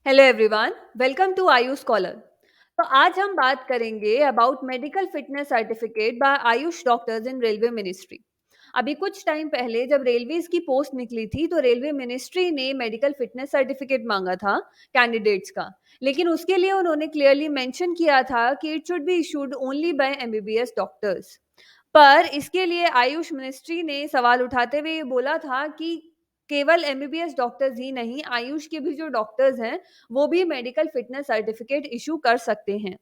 Hello everyone, welcome to Ayush scholar. तो आज हम बात करेंगे about medical fitness certificate by Ayush doctors in railway ministry. अभी कुछ टाइम पहले जब रेलवेज की पोस्ट निकली थी तो रेलवे मिनिस्ट्री ने मेडिकल फिटनेस सर्टिफिकेट मांगा था कैंडिडेट्स का। लेकिन उसके लिए उन्होंने क्लियरली मेंशन किया था कि it should be issued only by MBBS doctors. पर इसके लिए आयुष मिनिस्ट्री ने सवाल उठाते हुए ये बोला था कि केवल एमबीबीएस डॉक्टर्स ही नहीं, आयुष के भी जो डॉक्टर्स हैं वो भी मेडिकल फिटनेस सर्टिफिकेट इशू कर सकते हैं।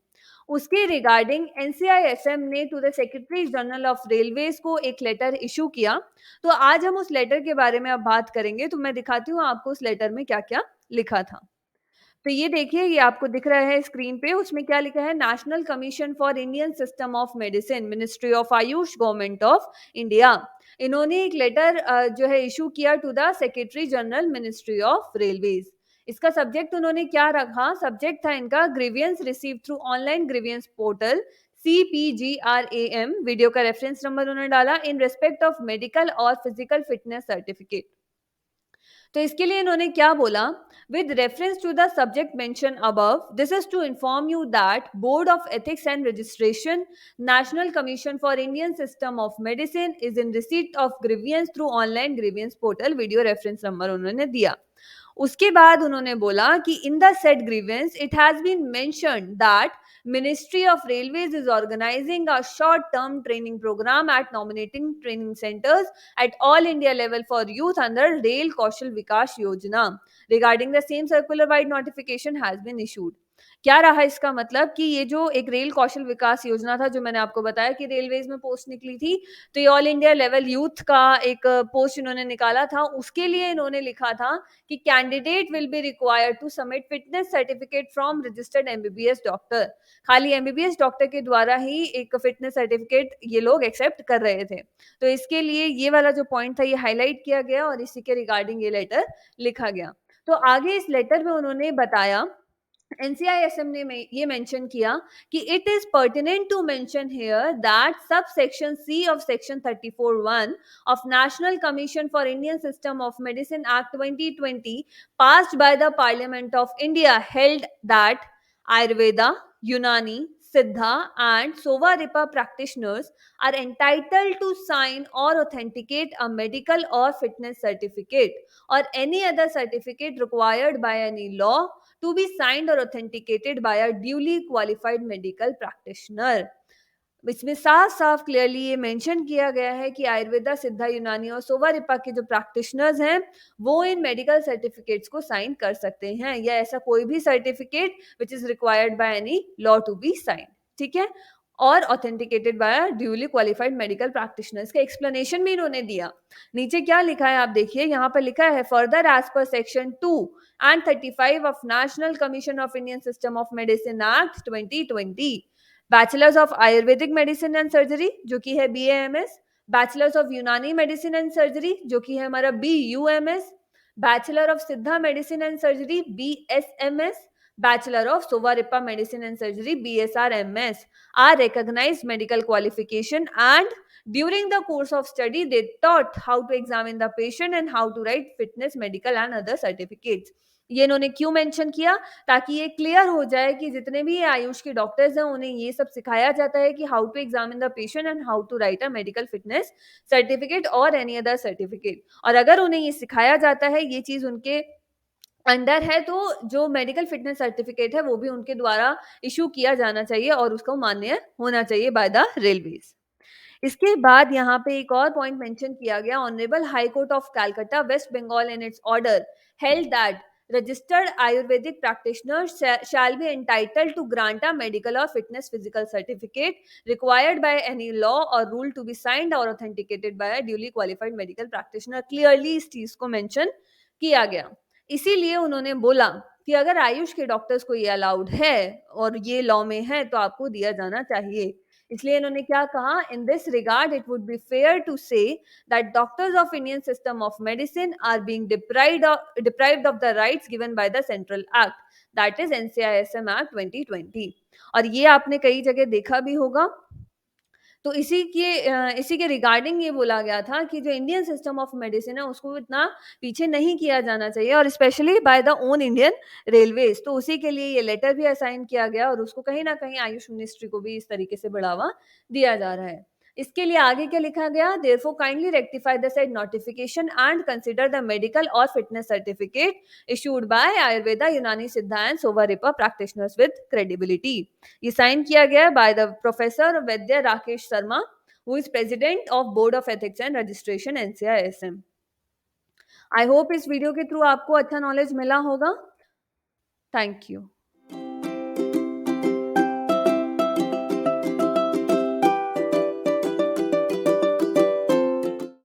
उसके रिगार्डिंग एनसीआईएसएम ने to the secretary general of railways को एक लेटर इशू किया। तो आज हम उस लेटर के बारे में अब बात करेंगे। तो मैं दिखाती हूँ आपको उस लेटर में क्या क्या लिखा था। तो ये देखिए, ये आपको दिख रहा है स्क्रीन पे। उसमें क्या लिखा है, national commission for Indian system of medicine, ministry of Ayush, government of India. इन्होंने एक लेटर जो है इशू किया to the secretary general ministry of railways. इसका सब्जेक्ट उन्होंने क्या रखा, सब्जेक्ट था इनका grievance receive through online grievance portal CPGRAM। Video का रेफरेंस नंबर उन्होंने डाला इन रेस्पेक्ट ऑफ मेडिकल और फिजिकल फिटनेस सर्टिफिकेट। तो इसके लिए इन्होंने क्या बोला, with reference to the subject mention above, this is to inform you that board of ethics and registration, national commission for Indian system of medicine is in receipt of grievance through online grievance portal. Video reference number उन्होंने दिया। उसके बाद उन्होंने बोला कि in the set grievance it has been mentioned that ministry of railways is organising a short term training programme at nominating training centres at all India level for youth under Rail Kaushal Vikas Yojana. Regarding the same, circular wide notification has been issued. क्या रहा इसका मतलब कि ये जो एक rail कौशल विकास योजना था, जो मैंने आपको बताया कि रेलवेज में पोस्ट निकली थी, तो ये ऑल इंडिया लेवल यूथ का एक पोस्ट इन्होंने निकाला था। उसके लिए इन्होंने लिखा था कि candidate will be required to submit fitness certificate from registered MBBS doctor. खाली एमबीबीएस डॉक्टर के द्वारा ही एक फिटनेस सर्टिफिकेट ये लोग एक्सेप्ट कर रहे थे। तो इसके लिए ये वाला जो पॉइंट था ये हाईलाइट किया गया और इसी के रिगार्डिंग ये लेटर लिखा गया। तो आगे इस लेटर में उन्होंने बताया, एनसीआईएसएम ने ये मेंशन किया कि it is pertinent to mention here that sub section C of section 34(1) of national commission for Indian system of medicine act 2020 passed by the Parliament of India held that Ayurveda, Unani, Siddha and Sova-Ripa practitioners are entitled to sign or authenticate a medical or fitness certificate or any other certificate required by any law to be signed or authenticated by a duly qualified medical practitioner। इसमें साफ साफ clearly ये mention किया गया है कि आयुर्वेदा, सिद्धा, यूनानी और सोवा रिपा के जो प्रैक्टिशनर्स हैं वो इन मेडिकल सर्टिफिकेट्स को साइन कर सकते हैं, या ऐसा कोई भी certificate which is required by any law to be sign. ठीक है, और authenticated by duly qualified medical practitioners का एक्सप्लेनेशन भी इन्होंने दिया। नीचे क्या लिखा है आप देखिए, यहाँ पर लिखा है further as per section 2 and 35 of National Commission of Indian System of Medicine Act 2020, bachelors of Ayurvedic medicine and surgery जो कि है BAMS, bachelors of Unani medicine and surgery जो कि है हमारा BUMS, bachelor of Siddha medicine and surgery BSMS, bachelor of Sowarigpa medicine and surgery BSRMS are recognized medical qualification, and during the course of study they taught how to examine the patient and how to write fitness medical and other certificates। ये इन्होंने क्यों mention किया, ताकि ये clear हो जाए कि जितने भी आयुष के डॉक्टर्स हैं उन्हें ये सब सिखाया जाता है कि how to examine the patient and how to write a medical fitness certificate और एनी अदर सर्टिफिकेट। और अगर उन्हें ये सिखाया जाता है, ये चीज उनके अंडर है, तो जो मेडिकल फिटनेस सर्टिफिकेट है वो भी उनके द्वारा इशू किया जाना चाहिए और उसको मान्य होना चाहिए बाय द रेलवेज। इसके बाद यहाँ पे एक और पॉइंट मेंशन किया गया, honourable high court of Calcutta West Bengal in its order held that registered ayurvedic practitioners shall be entitled to grant a medical or fitness physical certificate required by any law or rule to be signed or authenticated by a duly qualified medical practitioner। clearly इस चीज को mention किया गया। इसीलिए उन्होंने बोला कि अगर आयुष के डॉक्टर्स को ये अलाउड है और ये लॉ में है तो आपको दिया जाना चाहिए। इसलिए इन्होंने क्या कहा, in this regard it would be fair to say that doctors of Indian system of medicine are being deprived of the rights given by the central act, that is NCISM Act 2020। और ये आपने कई जगह देखा भी होगा तो इसी के रिगार्डिंग ये बोला गया था कि जो इंडियन सिस्टम ऑफ मेडिसिन है उसको इतना पीछे नहीं किया जाना चाहिए और specially by the own Indian railways. तो उसी के लिए ये लेटर भी असाइन किया गया और उसको कहीं न कहीं आयुष मिनिस्ट्री को भी इस तरीके से बढ़ावा दिया जा रहा है। इसके लिए आगे क्या लिखा गया? Therefore kindly rectify the said notification and consider the medical और fitness certificate issued by Ayurveda, Unani Siddha and Sowarigpa practitioners with credibility. ये साइन किया गया by the professor Vaidya Rakesh Sharma who is president of board of ethics and registration NCISM. I hope इस video के through आपको अच्छा knowledge मिला होगा। Thank you.